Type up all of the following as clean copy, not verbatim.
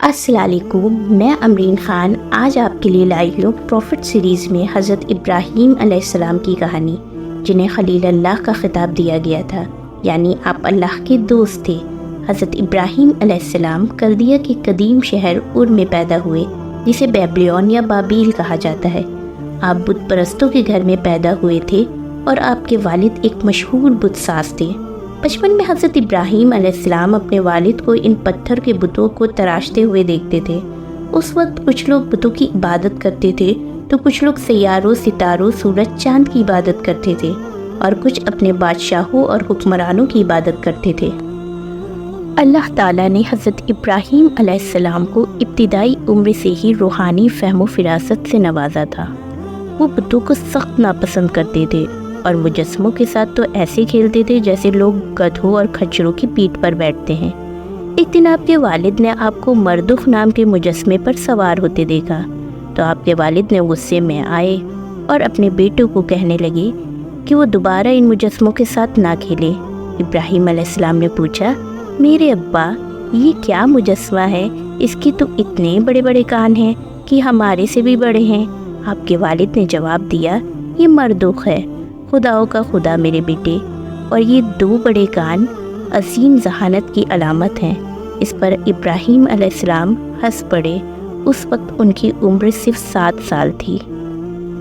अस्सलाम वालेकुम, मैं अमरीन ख़ान आज आपके लिए लाई हूँ प्रॉफिट सीरीज़ में हज़रत इब्राहीम अलैहिस्सलाम की कहानी, जिन्हें खलील अल्लाह का ख़िताब दिया गया था, यानी आप अल्लाह के दोस्त थे। हज़रत इब्राहीम अलैहिस्सलाम कल्दिया के कदीम शहर उर में पैदा हुए, जिसे बेबलियन या बाबील कहा जाता है। आप बुत परस्तों के घर में पैदा हुए थे और आपके वालिद एक मशहूर बुत साज थे। बचपन में हज़रत इब्राहीम अलैहिस्सलाम अपने वालिद को इन पत्थर के बुतों को तराशते हुए देखते थे। उस वक्त कुछ लोग बुतों की इबादत करते थे तो कुछ लोग सैयारों, सितारों, सूरज, चांद की इबादत करते थे और कुछ अपने बादशाहों और हुक्मरानों की इबादत करते थे। अल्लाह ताला ने हज़रत इब्राहीम अलैहिस्सलाम को इब्तिदाई उम्र से ही रूहानी फ़हम फ़िरासत से नवाजा था। वो बुतों को सख्त नापसंद करते थे और मुजस्समों के साथ तो ऐसे खेलते थे जैसे लोग गधों और खच्चरों की पीठ पर बैठते हैं। एक दिन आपके वालिद ने आपको मरदुख नाम के मुजस्समे पर सवार होते देखा तो आपके वालिद ने गुस्से में आए और अपने बेटे को कहने लगे कि वो दोबारा इन मुजस्समों के साथ ना खेले। इब्राहीम अलैहिस्सलाम ने पूछा, मेरे अब्बा, ये क्या मुजस्समा है? इसके तो इतने बड़े बड़े कान हैं कि हमारे से भी बड़े हैं। आपके वालिद ने जवाब दिया, ये मरदुख है, खुदाओं का खुदा मेरे बेटे, और ये दो बड़े कान असीम जहानत की अलामत हैं। इस पर इब्राहीम अलैहिस्सलाम हंस पड़े। उस वक्त उनकी उम्र सिर्फ 7 साल थी।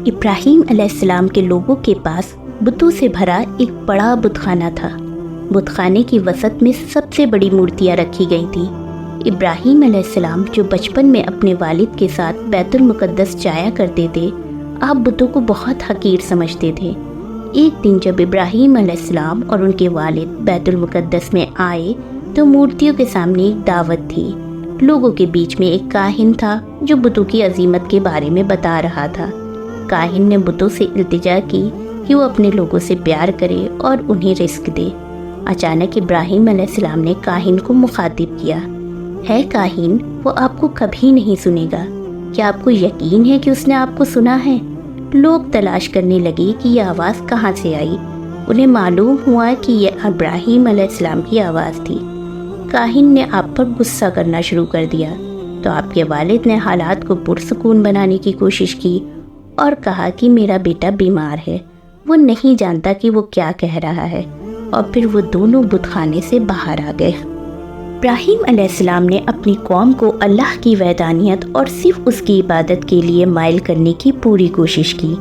इब्राहीम अलैहिस्सलाम के लोगों के पास बुतों से भरा एक बड़ा बुतखाना था। बुतखाने की वसत में सबसे बड़ी मूर्तियाँ रखी गई थी। इब्राहीम अलैहिस्सलाम जो बचपन में अपने वालिद के साथ बैतुल मुक़द्दस जाया करते थे, आप बुतों को बहुत हकीर समझते थे। एक दिन जब इब्राहीम अलैहिस्सलाम और उनके वालिद बैतुल मुक़द्दस में आए तो मूर्तियों के सामने एक दावत थी। लोगों के बीच में एक काहिन था जो बुतों की अजीमत के बारे में बता रहा था। काहिन ने बुतों से इल्तिजा की कि वो अपने लोगों से प्यार करे और उन्हें रिस्क दे। अचानक इब्राहीम अलैहिस्सलाम ने काहिन को मुखातिब किया, है काहिन, वो आपको कभी नहीं सुनेगा। क्या आपको यकीन है कि उसने आपको सुना है? लोग तलाश करने लगे कि यह आवाज़ कहाँ से आई। उन्हें मालूम हुआ कि यह इब्राहीम अलैहिस्सलाम की आवाज़ थी। काहिन ने आप पर गुस्सा करना शुरू कर दिया तो आपके वालिद ने हालात को पुरसुकून बनाने की कोशिश की और कहा कि मेरा बेटा बीमार है, वो नहीं जानता कि वो क्या कह रहा है, और फिर वो दोनों बुतखाने से बाहर आ गए। इब्राहीम अलैहिस्सलाम ने अपनी कौम को अल्लाह की वहदानियत और सिर्फ उसकी इबादत के लिए माइल करने की पूरी कोशिश की।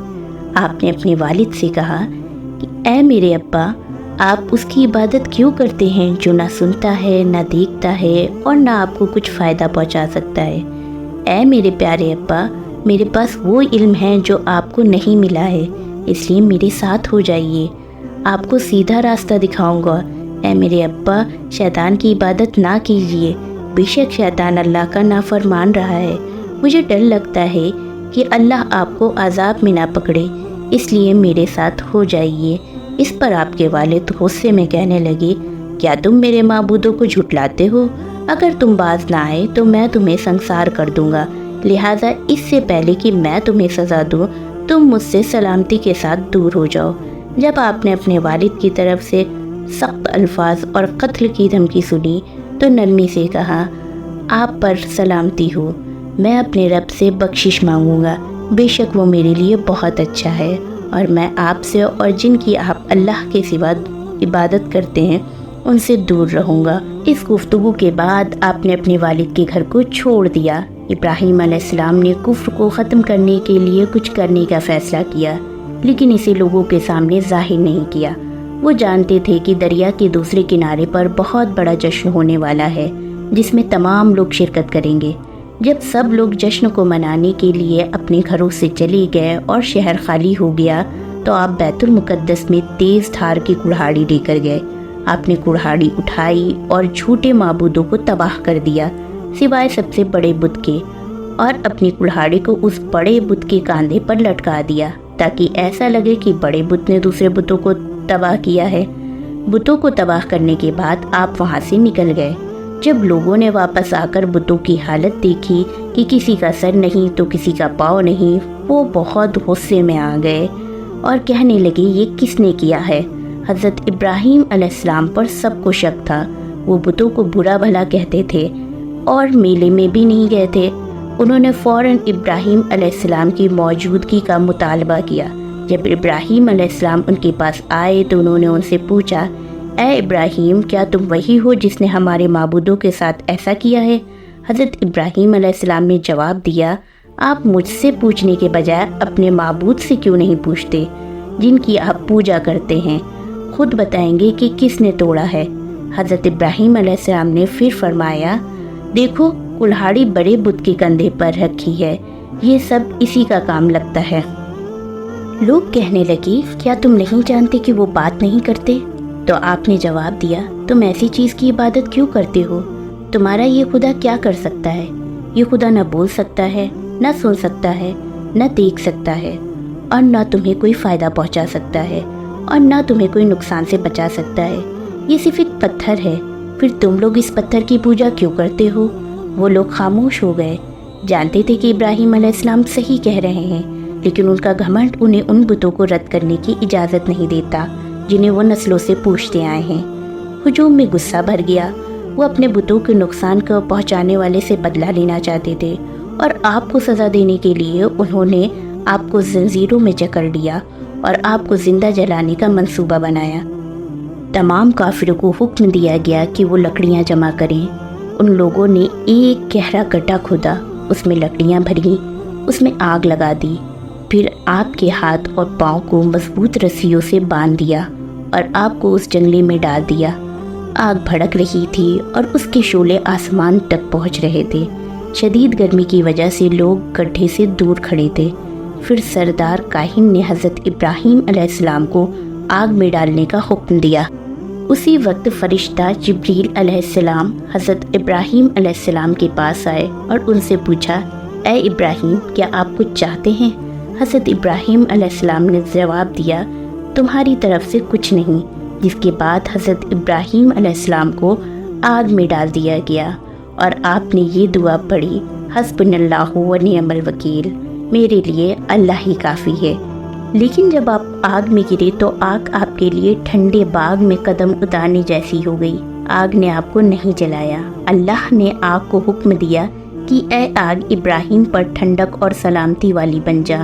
आपने अपने वालिद से कहा कि ऐ मेरे अब्बा, आप उसकी इबादत क्यों करते हैं जो ना सुनता है, ना देखता है और ना आपको कुछ फ़ायदा पहुंचा सकता है? ऐ मेरे प्यारे अब्बा, मेरे पास वो इल्म है जो आपको नहीं मिला है, इसलिए मेरे साथ हो जाइए, आपको सीधा रास्ता दिखाऊंगा। ऐ मेरे अब्बा, शैतान की इबादत ना कीजिए, बेशक शैतान अल्लाह का नाफरमान रहा है। मुझे डर लगता है कि अल्लाह आपको अजाब में ना पकड़े, इसलिए मेरे साथ हो जाइए। इस पर आपके वालिद गुस्से में कहने लगे, क्या तुम मेरे माबूदों को झुटलाते हो? अगर तुम बाज ना आए तो मैं तुम्हें संसार कर दूंगा, लिहाजा इससे पहले कि मैं तुम्हें सज़ा दूँ, तुम मुझसे सलामती के साथ दूर हो जाओ। जब आपने अपने वालिद की तरफ से सख्त अल्फाज और कत्ल की धमकी सुनी तो नरमी से कहा, आप पर सलामती हो, मैं अपने रब से बख्शिश मांगूंगा, बेशक वो मेरे लिए बहुत अच्छा है, और मैं आपसे और जिनकी आप अल्लाह के सिवा इबादत करते हैं उनसे दूर रहूँगा। इस गुफ्तगू के बाद आपने अपने वालिद के घर को छोड़ दिया। इब्राहीम अलैहिस्सलाम ने कुफ्र को ख़त्म करने के लिए कुछ करने का फ़ैसला किया, लेकिन इसे लोगों के सामने जाहिर नहीं किया। वो जानते थे कि दरिया के दूसरे किनारे पर बहुत बड़ा जश्न होने वाला है जिसमें तमाम लोग शिरकत करेंगे। जब सब लोग जश्न को मनाने के लिए अपने घरों से चले गए और शहर खाली हो गया तो आप बैतुल मुक़द्दस में तेज़ धार की कुल्हाड़ी लेकर गए। आपने कुल्हाड़ी उठाई और झूठे माबूदों को तबाह कर दिया सिवाय सबसे बड़े बुत के, और अपनी कुल्हाड़ी को उस बड़े बुत के कांधे पर लटका दिया ताकि ऐसा लगे कि बड़े बुत ने दूसरे बुतों को तबाह किया है। बुतों को तबाह करने के बाद आप वहां से निकल गए। जब लोगों ने वापस आकर बुतों की हालत देखी कि किसी का सर नहीं तो किसी का पाँव नहीं, वो बहुत गुस्से में आ गए और कहने लगे, ये किसने किया है? हज़रत इब्राहीम अलैहिस्सलाम पर सबको शक था। वो बुतों को बुरा भला कहते थे اور میلے میں بھی نہیں گئے تھے۔ انہوں نے فوراً ابراہیم علیہ السلام کی موجودگی کا مطالبہ کیا۔ جب ابراہیم علیہ السلام ان کے پاس آئے تو انہوں نے ان سے پوچھا، اے ابراہیم، کیا تم وہی ہو جس نے ہمارے معبودوں کے ساتھ ایسا کیا ہے؟ حضرت ابراہیم علیہ السلام نے جواب دیا، آپ مجھ سے پوچھنے کے بجائے اپنے معبود سے کیوں نہیں پوچھتے جن کی آپ پوجا کرتے ہیں؟ خود بتائیں گے کہ کس نے توڑا ہے۔ حضرت ابراہیم علیہ السلام نے پھر فرمایا، دیکھو کلہاڑی بڑے بت کے کندھے پر رکھی ہے، یہ سب اسی کا کام لگتا ہے۔ لوگ کہنے لگے، کیا تم نہیں جانتے کہ وہ بات نہیں کرتے؟ تو آپ نے جواب دیا، تم ایسی چیز کی عبادت کیوں کرتے ہو؟ تمہارا یہ خدا کیا کر سکتا ہے؟ یہ خدا نہ بول سکتا ہے، نہ سن سکتا ہے، نہ دیکھ سکتا ہے، اور نہ تمہیں کوئی فائدہ پہنچا سکتا ہے، اور نہ تمہیں کوئی نقصان سے بچا سکتا ہے۔ یہ صرف ایک پتھر ہے، پھر تم لوگ اس پتھر کی پوجا کیوں کرتے ہو؟ وہ لوگ خاموش ہو گئے، جانتے تھے کہ ابراہیم علیہ السلام صحیح کہہ رہے ہیں، لیکن ان کا گھمنڈ انہیں ان بتوں کو رد کرنے کی اجازت نہیں دیتا جنہیں وہ نسلوں سے پوچھتے آئے ہیں۔ ہجوم میں غصہ بھر گیا، وہ اپنے بتوں کے نقصان کو پہنچانے والے سے بدلہ لینا چاہتے تھے، اور آپ کو سزا دینے کے لیے انہوں نے آپ کو زنجیروں میں جکڑ لیا اور آپ کو زندہ جلانے کا منصوبہ بنایا۔ تمام کافروں کو حکم دیا گیا کہ وہ لکڑیاں جمع کریں۔ ان لوگوں نے ایک گہرا گڈھا کھودا، اس میں لکڑیاں بھریں، اس میں آگ لگا دی، پھر آپ کے ہاتھ اور پاؤں کو مضبوط رسیوں سے باندھ دیا اور آپ کو اس جنگلے میں ڈال دیا۔ آگ بھڑک رہی تھی اور اس کے شعلے آسمان تک پہنچ رہے تھے۔ شدید گرمی کی وجہ سے لوگ گڈھے سے دور کھڑے تھے۔ پھر سردار کاہن نے حضرت ابراہیم علیہ السلام کو آگ میں ڈالنے کا حکم دیا۔ اسی وقت فرشتہ جبریل علیہ السلام حضرت ابراہیم علیہ السلام کے پاس آئے اور ان سے پوچھا، اے ابراہیم، کیا آپ کچھ چاہتے ہیں؟ حضرت ابراہیم علیہ السلام نے جواب دیا، تمہاری طرف سے کچھ نہیں، جس کے بعد حضرت ابراہیم علیہ السلام کو آگ میں ڈال دیا گیا، اور آپ نے یہ دعا پڑھی، حسبنا اللہ و نعم الوکیل، میرے لیے اللہ ہی کافی ہے۔ لیکن جب آپ آگ میں گرے تو آگ آپ کے لیے ٹھنڈے باغ میں قدم اتارنے جیسی ہو گئی۔ آگ نے آپ کو نہیں جلایا۔ اللہ نے آگ کو حکم دیا کہ اے آگ، ابراہیم پر ٹھنڈک اور سلامتی والی بن جا۔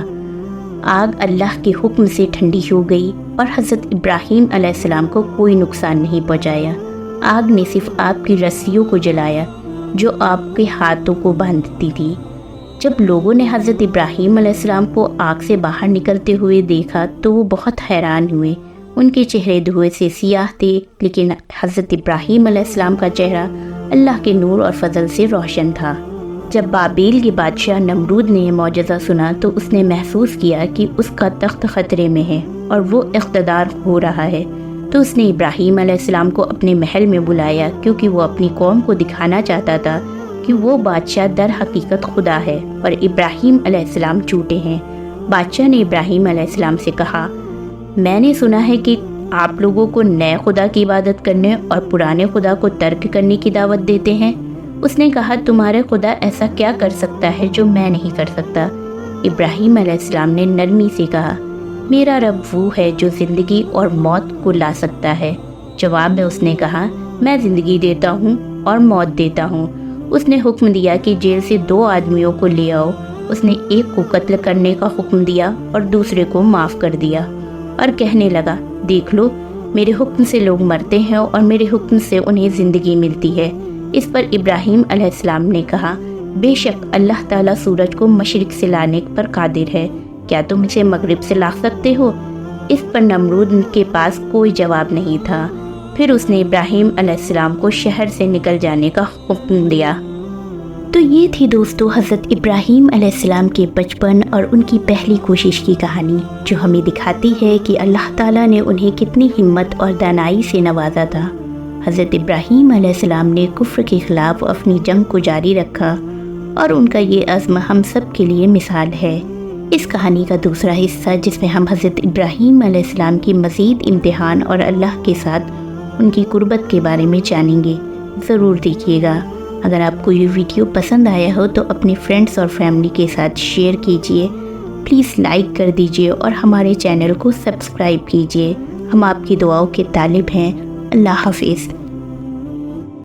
آگ اللہ کے حکم سے ٹھنڈی ہو گئی اور حضرت ابراہیم علیہ السلام کو کوئی نقصان نہیں پہنچایا۔ آگ نے صرف آپ کی رسیوں کو جلایا جو آپ کے ہاتھوں کو باندھتی تھی۔ جب لوگوں نے حضرت ابراہیم علیہ السلام کو آگ سے باہر نکلتے ہوئے دیکھا تو وہ بہت حیران ہوئے۔ ان کے چہرے دھوئے سے سیاہ تھے، لیکن حضرت ابراہیم علیہ السلام کا چہرہ اللہ کے نور اور فضل سے روشن تھا۔ جب بابیل کے بادشاہ نمرود نے یہ معجزہ سنا تو اس نے محسوس کیا کہ اس کا تخت خطرے میں ہے اور وہ اقتدار ہو رہا ہے، تو اس نے ابراہیم علیہ السلام کو اپنے محل میں بلایا، کیونکہ وہ اپنی قوم کو دکھانا چاہتا تھا کہ وہ بادشاہ در حقیقت خدا ہے اور ابراہیم علیہ السلام جھوٹے ہیں۔ بادشاہ نے ابراہیم علیہ السلام سے کہا، میں نے سنا ہے کہ آپ لوگوں کو نئے خدا کی عبادت کرنے اور پرانے خدا کو ترک کرنے کی دعوت دیتے ہیں۔ اس نے کہا، تمہارے خدا ایسا کیا کر سکتا ہے جو میں نہیں کر سکتا؟ ابراہیم علیہ السلام نے نرمی سے کہا، میرا رب وہ ہے جو زندگی اور موت کو لا سکتا ہے۔ جواب میں اس نے کہا، میں زندگی دیتا ہوں اور موت دیتا ہوں۔ اس نے حکم دیا کہ جیل سے 2 آدمیوں کو لے آؤ۔ اس نے ایک کو قتل کرنے کا حکم دیا اور دوسرے کو معاف کر دیا، اور کہنے لگا، دیکھ لو، میرے حکم سے لوگ مرتے ہیں اور میرے حکم سے انہیں زندگی ملتی ہے۔ اس پر ابراہیم علیہ السلام نے کہا، بے شک اللہ تعالیٰ سورج کو مشرق سے لانے پر قادر ہے، کیا تم اسے مغرب سے لا سکتے ہو؟ اس پر نمرود کے پاس کوئی جواب نہیں تھا۔ پھر اس نے ابراہیم علیہ السلام کو شہر سے نکل جانے کا حکم دیا۔ تو یہ تھی دوستو حضرت ابراہیم علیہ السلام کے بچپن اور ان کی پہلی کوشش کی کہانی، جو ہمیں دکھاتی ہے کہ اللہ تعالیٰ نے انہیں کتنی ہمت اور دانائی سے نوازا تھا۔ حضرت ابراہیم علیہ السلام نے کفر کے خلاف اپنی جنگ کو جاری رکھا، اور ان کا یہ عزم ہم سب کے لیے مثال ہے۔ اس کہانی کا دوسرا حصہ، جس میں ہم حضرت ابراہیم علیہ السلام کی مزید امتحان اور اللہ کے ساتھ ان کی قربت کے بارے میں جانیں گے، ضرور دیکھیے گا۔ اگر آپ کو یہ ویڈیو پسند آیا ہو تو اپنے فرینڈز اور فیملی کے ساتھ شیئر کیجئے، پلیز لائک کر دیجئے اور ہمارے چینل کو سبسکرائب کیجئے۔ ہم آپ کی دعاؤں کے طالب ہیں۔ اللہ حافظ۔